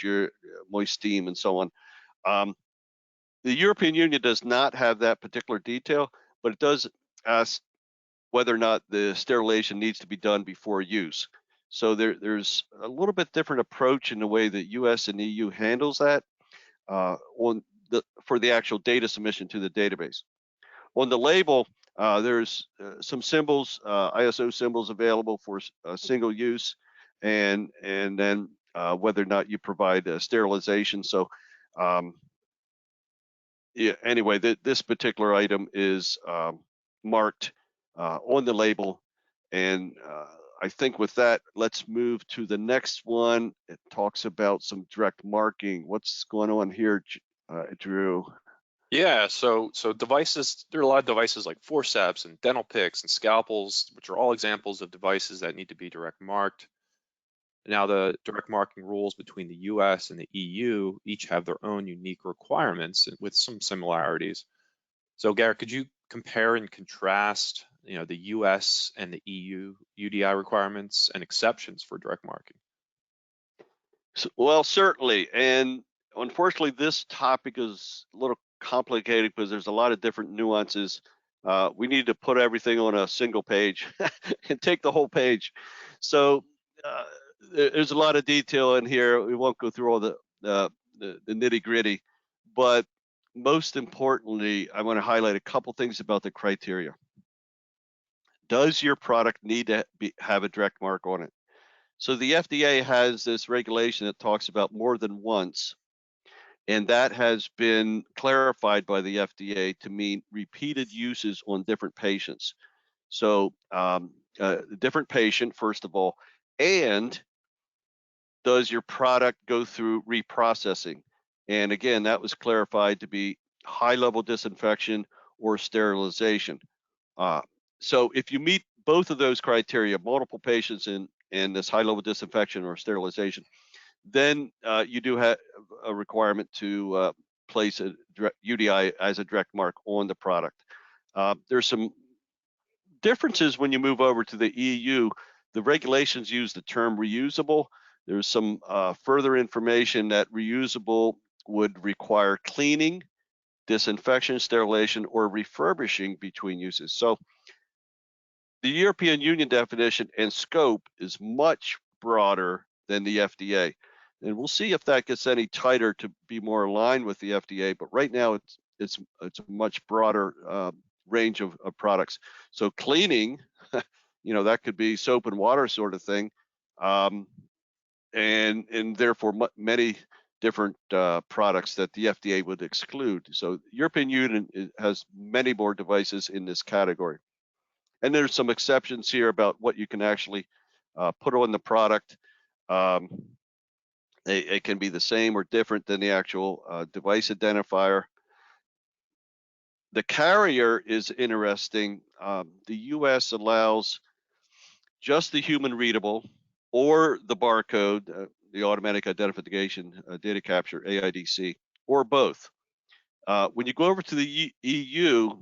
steam and so on. The European Union does not have that particular detail, but it does ask whether or not the sterilization needs to be done before use. So there's a little bit different approach in the way that US and EU handles that for the actual data submission to the database. On the label, there's some symbols, ISO symbols available for single use, and then whether or not you provide sterilization. So yeah, anyway, this particular item is marked on the label, and I think with that, let's move to the next one. It talks about some direct marking. What's going on here, Drew? Yeah, so devices, there are a lot of devices like forceps and dental picks and scalpels, which are all examples of devices that need to be direct marked. Now, the direct marking rules between the US and the EU each have their own unique requirements with some similarities. So, Garrett, could you compare and contrast, the US and the EU UDI requirements and exceptions for direct marking? Well, certainly. And unfortunately, this topic is a little complicated because there's a lot of different nuances. We need to put everything on a single page and take the whole page. So there's a lot of detail in here. We won't go through all the nitty gritty, but most importantly, I want to highlight a couple things about the criteria. Does your product need to have a direct mark on it? So the FDA has this regulation that talks about more than once, and that has been clarified by the FDA to mean repeated uses on different patients. So different patient, first of all, and does your product go through reprocessing? And again, that was clarified to be high-level disinfection or sterilization. So if you meet both of those criteria, multiple patients in this high-level disinfection or sterilization, then you do have a requirement to place a UDI as a direct mark on the product. There's some differences when you move over to the EU. The regulations use the term reusable. There's some further information that reusable would require cleaning, disinfection, sterilization, or refurbishing between uses. So the European Union definition and scope is much broader than the FDA. And we'll see if that gets any tighter to be more aligned with the FDA. But right now, it's a much broader range of products. So cleaning, that could be soap and water sort of thing, and therefore many different products that the FDA would exclude. So European Union has many more devices in this category. And there's some exceptions here about what you can actually put on the product. It can be the same or different than the actual device identifier. The carrier is interesting. The US allows just the human readable or the barcode, the automatic identification data capture, AIDC, or both. When you go over to the EU,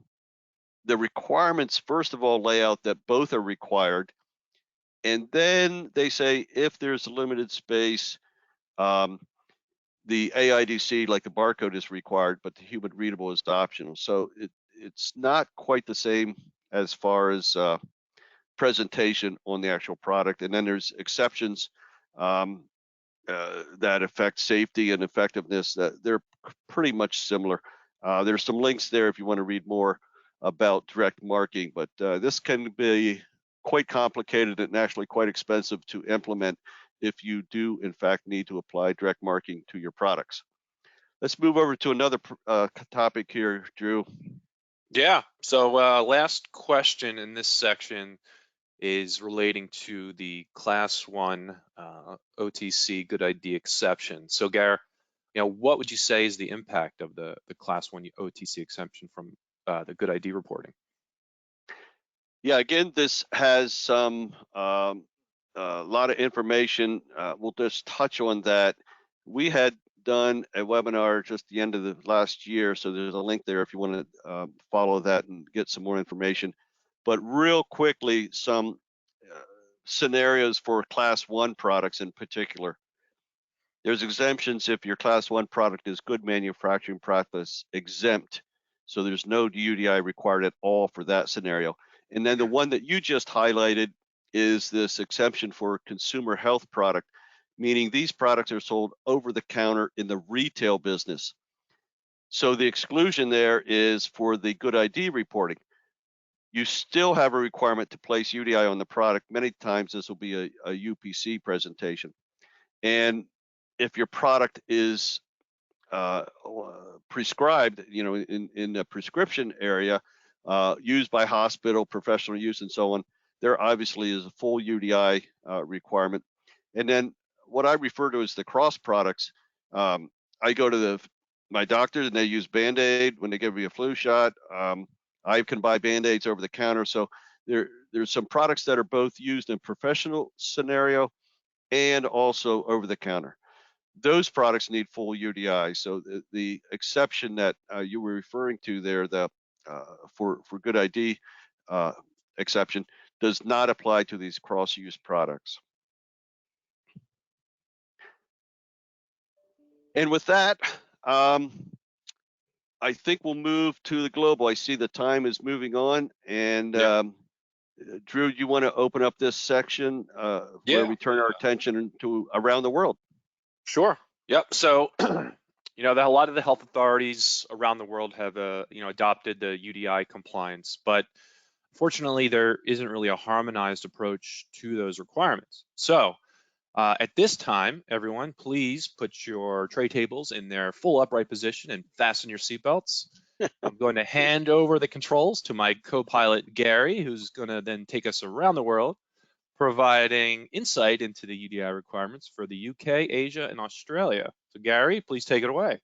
the requirements, first of all, lay out that both are required. And then they say if there's a limited space, the AIDC, like the barcode, is required, but the human readable is optional. So it's not quite the same as far as presentation on the actual product. And then there's exceptions that affect safety and effectiveness. That they're pretty much similar. There's some links there if you want to read more about direct marketing, but this can be quite complicated and actually quite expensive to implement if you do in fact need to apply direct marketing to your products. Let's move over to another topic here, Drew. Yeah, so last question in this section is relating to the Class 1 OTC Good ID exception. So Gar, what would you say is the impact of the Class 1 OTC exception from the Good ID reporting? Yeah, again, this has some a lot of information. We'll just touch on that. We had done a webinar just the end of the last year, so there's a link there if you want to follow that and get some more information. But real quickly, some scenarios for Class 1 products in particular. There's exemptions if your Class 1 product is good manufacturing practice exempt, so there's no UDI required at all for that scenario. And then the one that you just highlighted is this exemption for consumer health product, meaning these products are sold over the counter in the retail business. So the exclusion there is for the Good ID reporting. You still have a requirement to place UDI on the product. Many times this will be a UPC presentation. And if your product is prescribed, in the prescription area, used by hospital, professional use, and so on, there obviously is a full UDI requirement. And then what I refer to as the cross products, I go to my doctor and they use Band-Aid when they give me a flu shot. I can buy Band-Aids over the counter. So there's some products that are both used in professional scenario and also over the counter. Those products need full UDI. So the exception that you were referring to there, the for Good ID exception, does not apply to these cross-use products. And with that, I think we'll move to the global. I see the time is moving on, and Drew, you want to open up this section where we turn our attention to around the world? Sure. Yep. So, a lot of the health authorities around the world have, adopted the UDI compliance, but fortunately, there isn't really a harmonized approach to those requirements. So, at this time, everyone, please put your tray tables in their full upright position and fasten your seatbelts. I'm going to hand over the controls to my co-pilot, Gary, who's going to then take us around the world, providing insight into the UDI requirements for the UK, Asia, and Australia. So Gary, please take it away.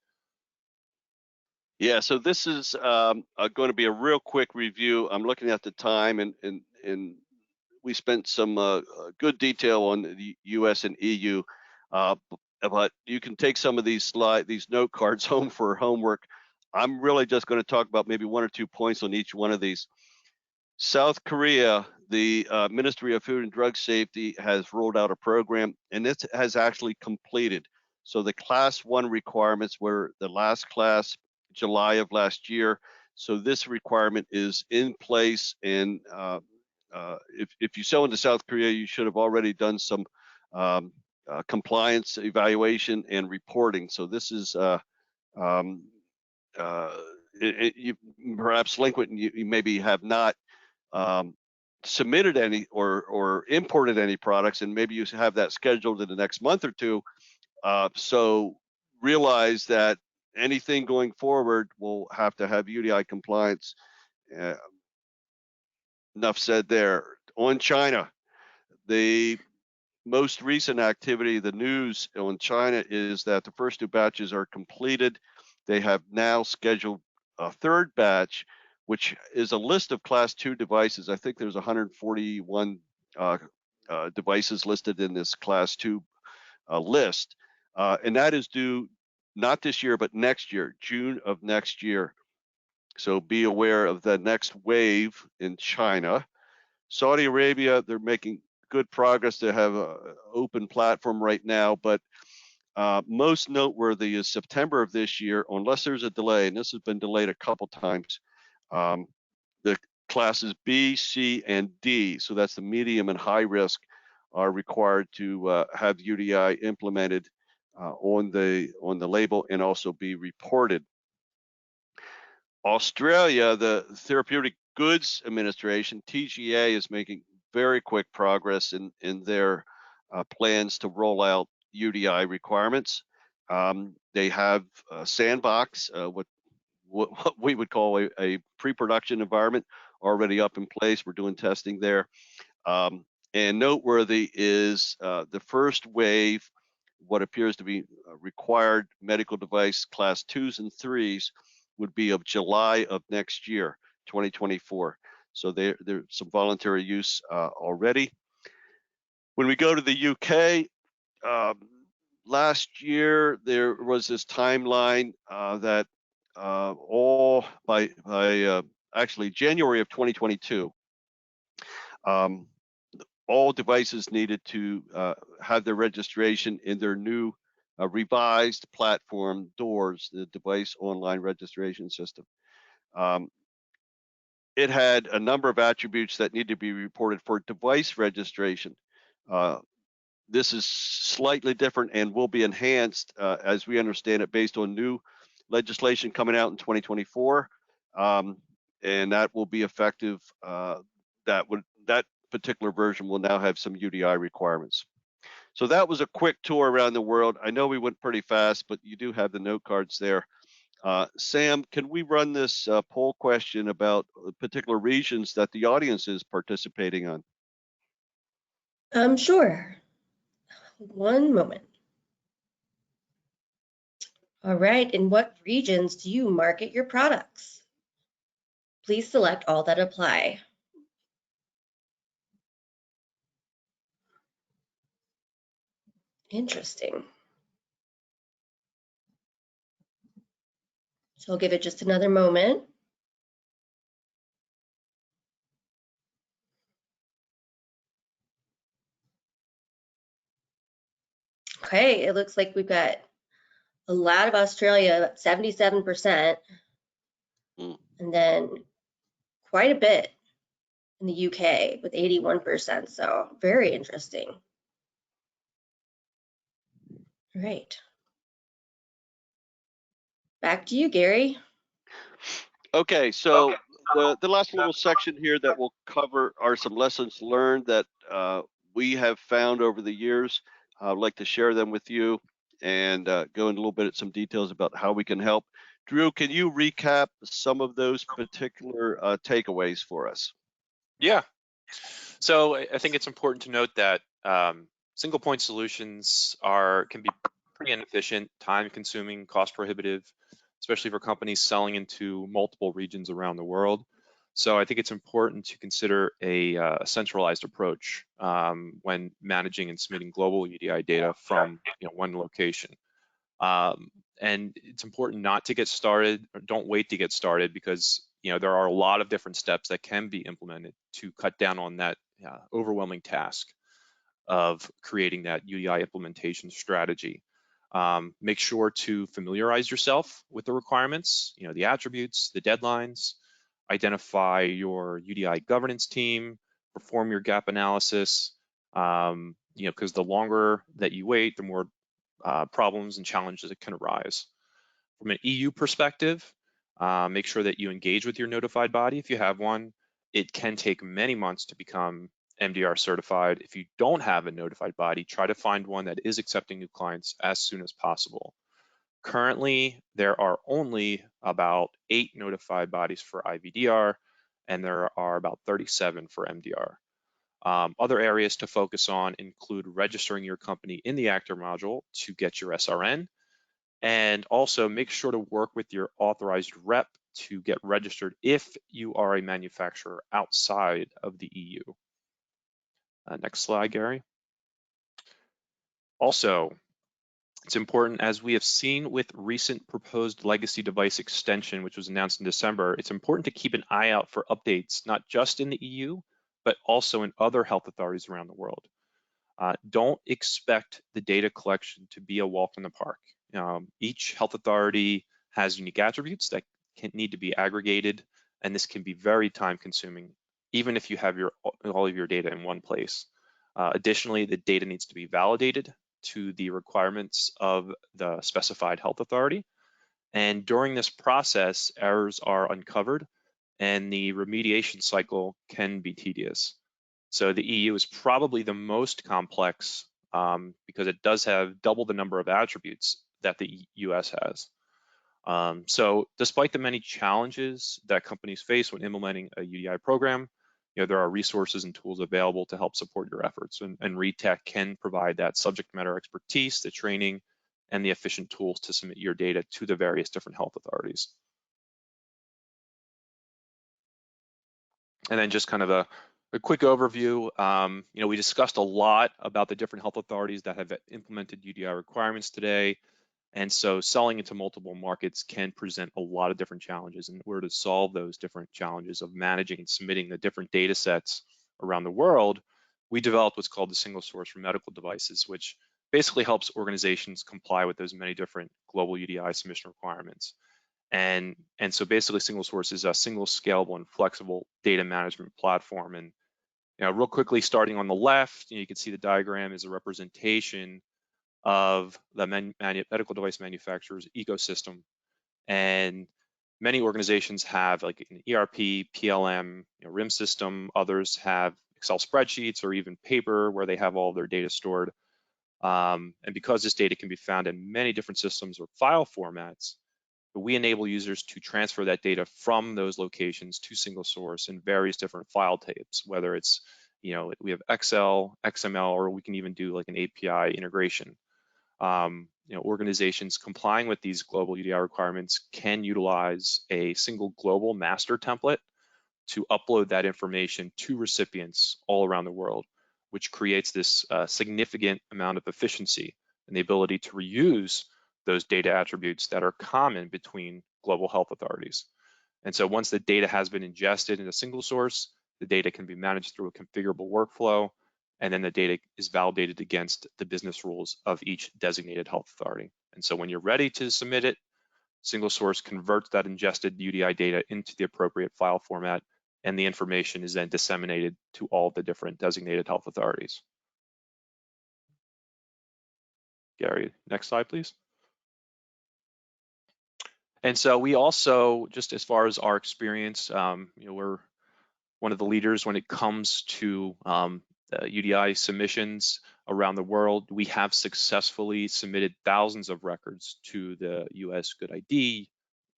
Yeah, so this is going to be a real quick review. I'm looking at the time, and we spent some good detail on the US and EU, but you can take some of these note cards home for homework. I'm really just going to talk about maybe 1 or 2 points on each one of these. South Korea, the Ministry of Food and Drug Safety has rolled out a program, and this has actually completed. So the Class 1 requirements were the last class July of last year. So this requirement is in place, and if you sell into South Korea, you should have already done some compliance evaluation and reporting. So this is you perhaps Linkwit, you maybe have not submitted any or imported any products, and maybe you have that scheduled in the next month or two. So realize that anything going forward will have to have UDI compliance. Enough said there. On China, the most recent activity, the news on China is that the first 2 batches are completed. They have now scheduled a 3rd batch, which is a list of Class 2 devices. I think there's 141 devices listed in this Class 2 list, and that is due not this year, but next year, June of next year. So be aware of the next wave in China. Saudi Arabia, they're making good progress. They have an open platform right now, but most noteworthy is September of this year, unless there's a delay, and this has been delayed a couple times. The classes B, C, and D, so that's the medium and high risk, are required to have UDI implemented on the label and also be reported. Australia, the Therapeutic Goods Administration, TGA, is making very quick progress in their plans to roll out UDI requirements. They have a sandbox, what we would call a pre-production environment, already up in place. We're doing testing there. And noteworthy is the first wave, what appears to be required medical device class 2s and 3s, would be of July of next year, 2024. So there's some voluntary use already. When we go to the UK, last year there was this timeline that all by actually January of 2022, all devices needed to have their registration in their new revised platform, DOORS, the Device Online Registration System. It had a number of attributes that need to be reported for device registration. This is slightly different and will be enhanced, as we understand it, based on new legislation coming out in 2024, and that will be effective. That particular version will now have some UDI requirements. So that was a quick tour around the world. I know we went pretty fast, but you do have the note cards there. Sam, can we run this poll question about particular regions that the audience is participating on? Sure. One moment. All right, in what regions do you market your products? Please select all that apply. Interesting. So I'll give it just another moment. Okay, it looks like we've got a lot of Australia, 77%, and then quite a bit in the UK with 81%, so very interesting. All right. Back to you, Gary. Okay, so the last little section here that we'll cover are some lessons learned that we have found over the years. I'd like to share them with you and go into a little bit of some details about how we can help. Drew, can you recap some of those particular takeaways for us? Yeah. So I think it's important to note that single point solutions can be pretty inefficient, time consuming, cost prohibitive, especially for companies selling into multiple regions around the world. So I think it's important to consider a centralized approach when managing and submitting global UDI data from one location. And it's important not to get started, or don't wait to get started, because there are a lot of different steps that can be implemented to cut down on that overwhelming task of creating that UDI implementation strategy. Make sure to familiarize yourself with the requirements, the attributes, the deadlines, identify your UDI governance team, perform your gap analysis, because the longer that you wait, the more problems and challenges that can arise. From an EU perspective, make sure that you engage with your notified body if you have one. It can take many months to become MDR certified. If you don't have a notified body, try to find one that is accepting new clients as soon as possible. Currently, there are only about 8 notified bodies for IVDR, and there are about 37 for MDR. Other areas to focus on include registering your company in the actor module to get your SRN, and also make sure to work with your authorized rep to get registered if you are a manufacturer outside of the EU. Next slide, Gary. Also, it's important, as we have seen with recent proposed legacy device extension, which was announced in December, it's important to keep an eye out for updates, not just in the EU, but also in other health authorities around the world. Don't expect the data collection to be a walk in the park. Each health authority has unique attributes that need to be aggregated and this can be very time consuming, even if you have all of your data in one place. Additionally, the data needs to be validated to the requirements of the specified health authority. And during this process, errors are uncovered and the remediation cycle can be tedious. So the EU is probably the most complex because it does have double the number of attributes that the US has. So despite the many challenges that companies face when implementing a UDI program, there are resources and tools available to help support your efforts, and ReTech can provide that subject matter expertise, the training, and the efficient tools to submit your data to the various different health authorities. And then just kind of a quick overview. We discussed a lot about the different health authorities that have implemented UDI requirements today. And so selling into multiple markets can present a lot of different challenges. And in order to solve those different challenges of managing and submitting the different data sets around the world, we developed what's called the single source for medical devices, which basically helps organizations comply with those many different global UDI submission requirements. And so basically single source is a single scalable and flexible data management platform. And real quickly, starting on the left, you can see the diagram is a representation of the medical device manufacturer's ecosystem. And many organizations have like an ERP, PLM, RIM system. Others have Excel spreadsheets or even paper where they have all their data stored. And because this data can be found in many different systems or file formats, we enable users to transfer that data from those locations to single source in various different file types, whether it's, we have Excel, XML, or we can even do like an API integration. Organizations complying with these global UDI requirements can utilize a single global master template to upload that information to recipients all around the world, which creates this significant amount of efficiency and the ability to reuse those data attributes that are common between global health authorities. And so once the data has been ingested in a single source, the data can be managed through a configurable workflow, and then the data is validated against the business rules of each designated health authority. And so when you're ready to submit it, single source converts that ingested UDI data into the appropriate file format, and the information is then disseminated to all the different designated health authorities. Gary, next slide, please. And so we also, just as far as our experience, we're one of the leaders when it comes to UDI submissions around the world. We have successfully submitted thousands of records to the US Good ID,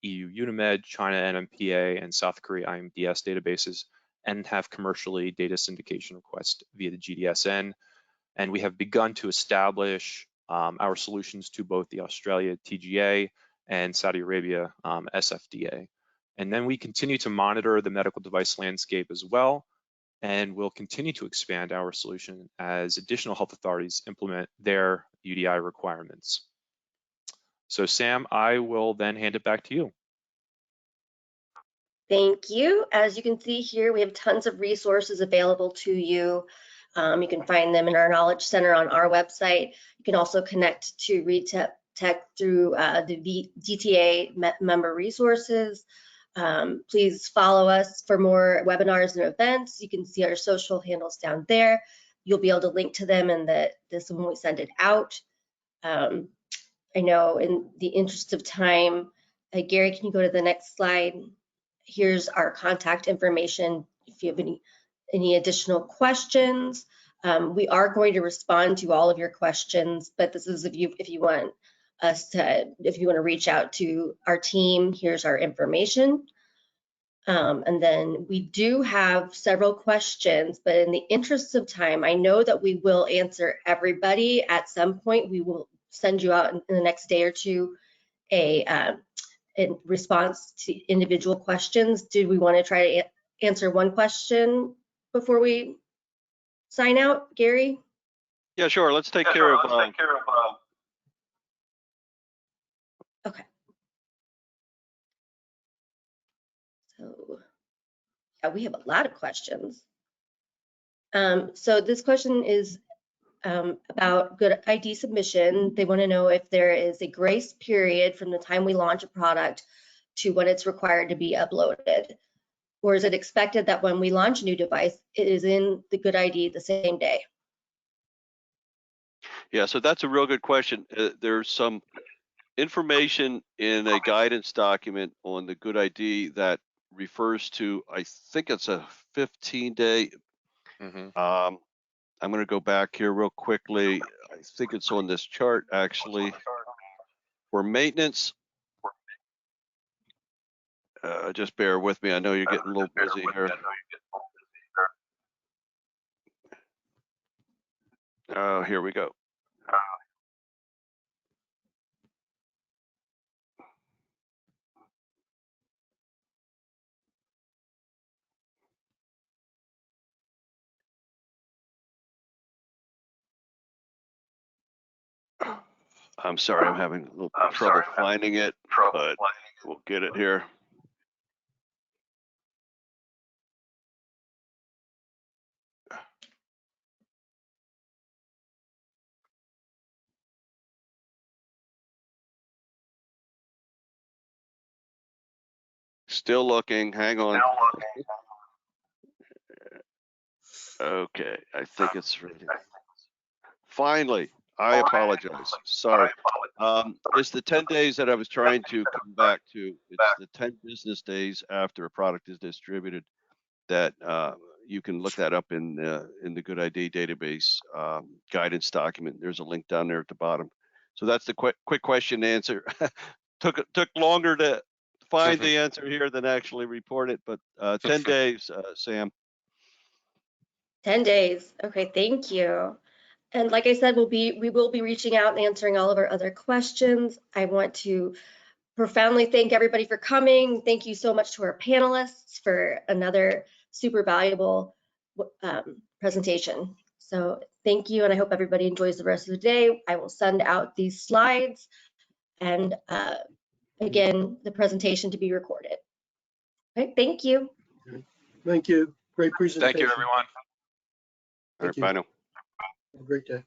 EU Unimed, China NMPA, and South Korea IMDS databases, and have commercially data syndication requests via the GDSN. And we have begun to establish our solutions to both the Australia TGA and Saudi Arabia SFDA. And then we continue to monitor the medical device landscape as well, and we'll continue to expand our solution as additional health authorities implement their UDI requirements. So Sam, I will then hand it back to you. Thank you. As you can see here, we have tons of resources available to you. You can find them in our Knowledge Center on our website. You can also connect to ReTech through the DTA member resources. Please follow us for more webinars and events. You can see our social handles down there. You'll be able to link to them in this when we send it out. I know in the interest of time, Gary, can you go to the next slide? Here's our contact information if you have any additional questions. We are going to respond to all of your questions, but this is if you want to reach out to our team, here's our information. And then we do have several questions, but in the interest of time, I know that we will answer everybody at some point. We will send you out in the next day or two in response to individual questions. Did we want to try to answer one question before we sign out, Gary? Yeah, sure. Let's take care of. Okay. So, yeah, we have a lot of questions. So this question is about Good ID submission. They want to know if there is a grace period from the time we launch a product to when it's required to be uploaded. Or is it expected that when we launch a new device, it is in the Good ID the same day? Yeah, so that's a real good question. There's some information in a guidance document on the Good ID that refers to, I think it's a 15-day. I'm going to go back here real quickly. I think it's on this chart actually. For maintenance, just bear with me. I know you're getting a little busy here. Oh, here we go. I'm sorry, I'm having a little trouble finding it, but we'll get it here. Still looking, hang on. Okay, I think it's ready. Finally, I apologize. Sorry. It's the 10 days that I was trying to come back to. It's the 10 business days after a product is distributed that you can look that up in the Good ID database guidance document. There's a link down there at the bottom. So that's the quick question to answer. Took longer to find the answer here than actually report it, but 10 days, Sam. 10 days. Okay, thank you. And like I said, we will be reaching out and answering all of our other questions. I want to profoundly thank everybody for coming. Thank you so much to our panelists for another super valuable presentation. So thank you, and I hope everybody enjoys the rest of the day. I will send out these slides and again, the presentation to be recorded. Okay, thank you. Thank you. Great presentation. Thank you, everyone. All right, bye now. Have a great day.